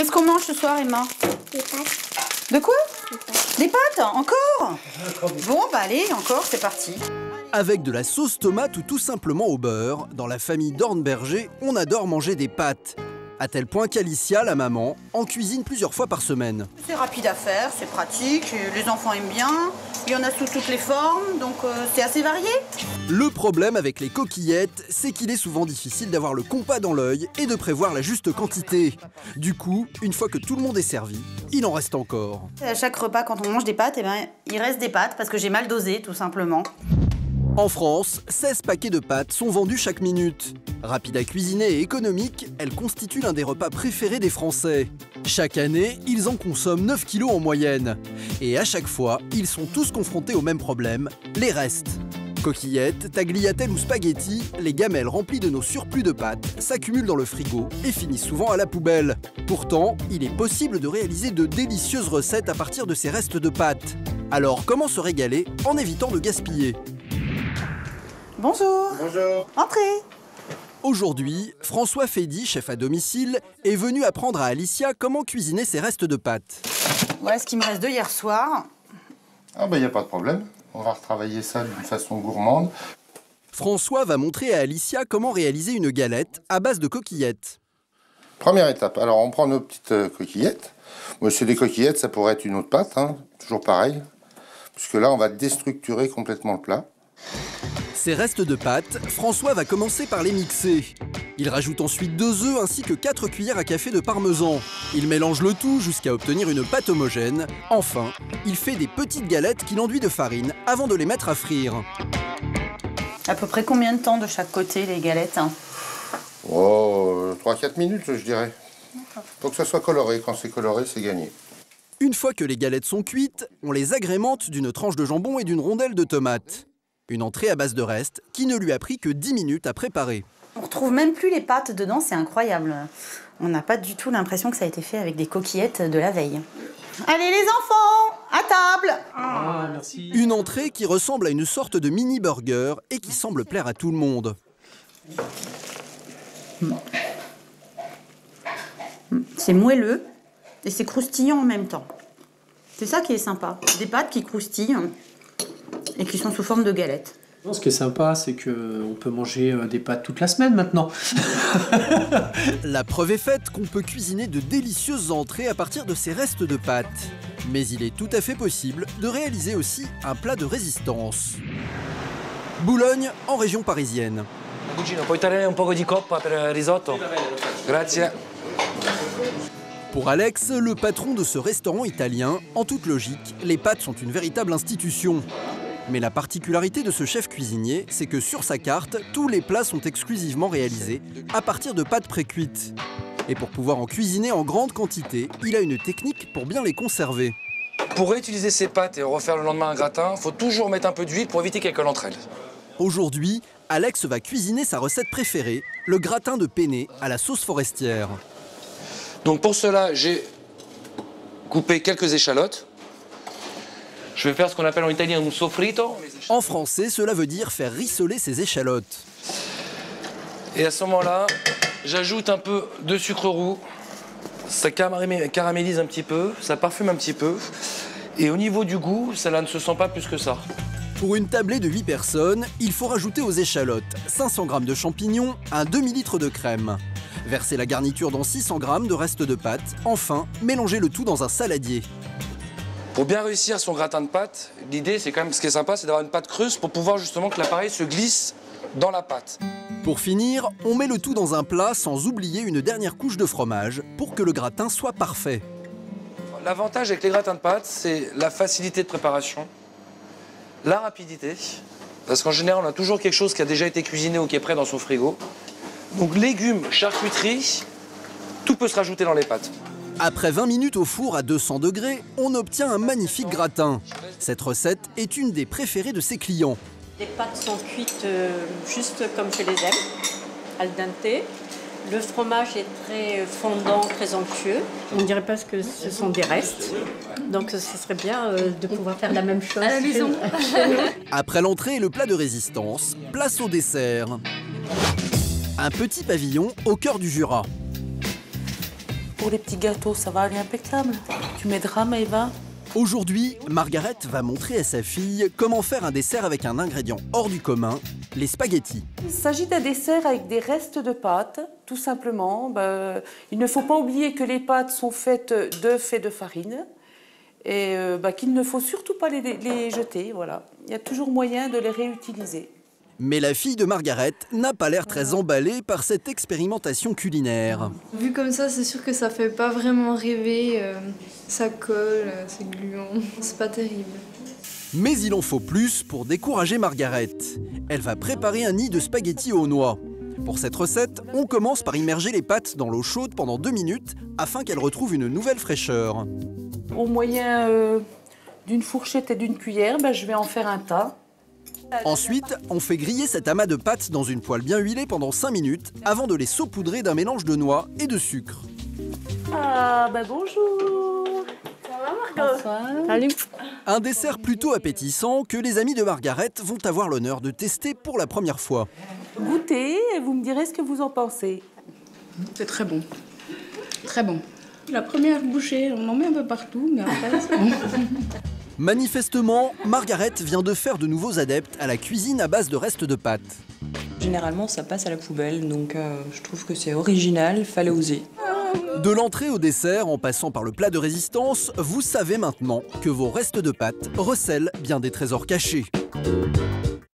Qu'est-ce qu'on mange ce soir, Emma? Des pâtes. De quoi? Des pâtes. Des pâtes? Encore? Bon, bah allez, encore, c'est parti. Avec de la sauce tomate ou tout simplement au beurre, dans la famille Dornberger, on adore manger des pâtes. À tel point qu'Alicia, la maman, en cuisine plusieurs fois par semaine. C'est rapide à faire, c'est pratique, les enfants aiment bien. Il y en a sous toutes les formes, donc c'est assez varié. Le problème avec les coquillettes, c'est qu'il est souvent difficile d'avoir le compas dans l'œil et de prévoir la juste quantité. Du coup, une fois que tout le monde est servi, il en reste encore. À chaque repas, quand on mange des pâtes, eh ben, il reste des pâtes parce que j'ai mal dosé, tout simplement. En France, 16 paquets de pâtes sont vendus chaque minute. Rapide à cuisiner et économique, elles constituent l'un des repas préférés des Français. Chaque année, ils en consomment 9 kilos en moyenne. Et à chaque fois, ils sont tous confrontés au même problème, les restes. Coquillettes, tagliatelles ou spaghettis, les gamelles remplies de nos surplus de pâtes s'accumulent dans le frigo et finissent souvent à la poubelle. Pourtant, il est possible de réaliser de délicieuses recettes à partir de ces restes de pâtes. Alors, comment se régaler en évitant de gaspiller ? Bonjour. Bonjour. Entrez. Aujourd'hui, François Fédy, chef à domicile, est venu apprendre à Alicia comment cuisiner ses restes de pâtes. Voilà ce qui me reste de hier soir. Ah bah il n'y a pas de problème. On va retravailler ça d'une façon gourmande. François va montrer à Alicia comment réaliser une galette à base de coquillettes. Première étape. Alors on prend nos petites coquillettes. Moi c'est des coquillettes, ça pourrait être une autre pâte, hein, toujours pareil. Puisque là on va déstructurer complètement le plat. Ces restes de pâtes, François va commencer par les mixer. Il rajoute ensuite 2 œufs ainsi que 4 cuillères à café de parmesan. Il mélange le tout jusqu'à obtenir une pâte homogène. Enfin, il fait des petites galettes qu'il enduit de farine avant de les mettre à frire. À peu près combien de temps de chaque côté, les galettes? Oh, 3-4 minutes je dirais. Faut que ça soit coloré. Quand c'est coloré, c'est gagné. Une fois que les galettes sont cuites, on les agrémente d'une tranche de jambon et d'une rondelle de tomate. Une entrée à base de restes qui ne lui a pris que 10 minutes à préparer. On retrouve même plus les pâtes dedans, c'est incroyable. On n'a pas du tout l'impression que ça a été fait avec des coquillettes de la veille. Allez les enfants, à table. Ah, merci. Une entrée qui ressemble à une sorte de mini-burger et qui semble plaire à tout le monde. C'est moelleux et c'est croustillant en même temps. C'est ça qui est sympa. Des pâtes qui croustillent et qui sont sous forme de galettes. Non, ce qui est sympa, c'est qu'on peut manger des pâtes toute la semaine maintenant. La preuve est faite qu'on peut cuisiner de délicieuses entrées à partir de ces restes de pâtes. Mais il est tout à fait possible de réaliser aussi un plat de résistance. Boulogne, en région parisienne. Cugino, puoi dare un poco di coppa per il risotto? Grazie. Pour Alex, le patron de ce restaurant italien, en toute logique, les pâtes sont une véritable institution. Mais la particularité de ce chef cuisinier, c'est que sur sa carte, tous les plats sont exclusivement réalisés à partir de pâtes précuites. Et pour pouvoir en cuisiner en grande quantité, il a une technique pour bien les conserver. Pour réutiliser ces pâtes et refaire le lendemain un gratin, il faut toujours mettre un peu d'huile pour éviter qu'elles collent entre elles. Aujourd'hui, Alex va cuisiner sa recette préférée, le gratin de penne à la sauce forestière. Donc pour cela, j'ai coupé quelques échalotes. Je vais faire ce qu'on appelle en italien un sofrito. En français, cela veut dire faire rissoler ses échalotes. Et à ce moment-là, j'ajoute un peu de sucre roux. Ça caramélise un petit peu, ça parfume un petit peu. Et au niveau du goût, cela ne se sent pas plus que ça. Pour une tablée de 8 personnes, il faut rajouter aux échalotes 500 g de champignons, un demi-litre de crème. Verser la garniture dans 600 g de restes de pâtes. Enfin, mélanger le tout dans un saladier. Pour bien réussir son gratin de pâte, l'idée, c'est quand même, ce qui est sympa, c'est d'avoir une pâte creuse pour pouvoir justement que l'appareil se glisse dans la pâte. Pour finir, on met le tout dans un plat sans oublier une dernière couche de fromage pour que le gratin soit parfait. L'avantage avec les gratins de pâte, c'est la facilité de préparation, la rapidité, parce qu'en général, on a toujours quelque chose qui a déjà été cuisiné ou qui est prêt dans son frigo. Donc légumes, charcuterie, tout peut se rajouter dans les pâtes. Après 20 minutes au four à 200 degrés, on obtient un magnifique gratin. Cette recette est une des préférées de ses clients. Les pâtes sont cuites juste comme je les aime, al dente. Le fromage est très fondant, très onctueux. On dirait pas que ce sont des restes. Donc ce serait bien de pouvoir faire la même chose à la maison. Après l'entrée et le plat de résistance, place au dessert. Un petit pavillon au cœur du Jura. Pour les petits gâteaux, ça va aller impeccable. Tu m'aideras, Maëva? Aujourd'hui, Margaret va montrer à sa fille comment faire un dessert avec un ingrédient hors du commun, les spaghettis. Il s'agit d'un dessert avec des restes de pâtes, tout simplement. Il ne faut pas oublier que les pâtes sont faites d'œufs et de farine et qu'il ne faut surtout pas les jeter. Voilà. Il y a toujours moyen de les réutiliser. Mais la fille de Margaret n'a pas l'air très emballée par cette expérimentation culinaire. Vu comme ça, c'est sûr que ça fait pas vraiment rêver. Ça colle, c'est gluant, c'est pas terrible. Mais il en faut plus pour décourager Margaret. Elle va préparer un nid de spaghettis aux noix. Pour cette recette, on commence par immerger les pâtes dans l'eau chaude pendant 2 minutes afin qu'elles retrouvent une nouvelle fraîcheur. Au moyen d'une fourchette et d'une cuillère, je vais en faire un tas. Ensuite, on fait griller cet amas de pâtes dans une poêle bien huilée pendant 5 minutes avant de les saupoudrer d'un mélange de noix et de sucre. Ah, bonjour. Ça va, Margot? Bonsoir. Salut. Un dessert plutôt appétissant que les amis de Margaret vont avoir l'honneur de tester pour la première fois. Goûtez et vous me direz ce que vous en pensez. C'est très bon. Très bon. La première bouchée, on en met un peu partout, mais après, c'est bon. Manifestement, Margaret vient de faire de nouveaux adeptes à la cuisine à base de restes de pâtes. Généralement, ça passe à la poubelle, donc je trouve que c'est original, fallait oser. De l'entrée au dessert, en passant par le plat de résistance, vous savez maintenant que vos restes de pâtes recèlent bien des trésors cachés.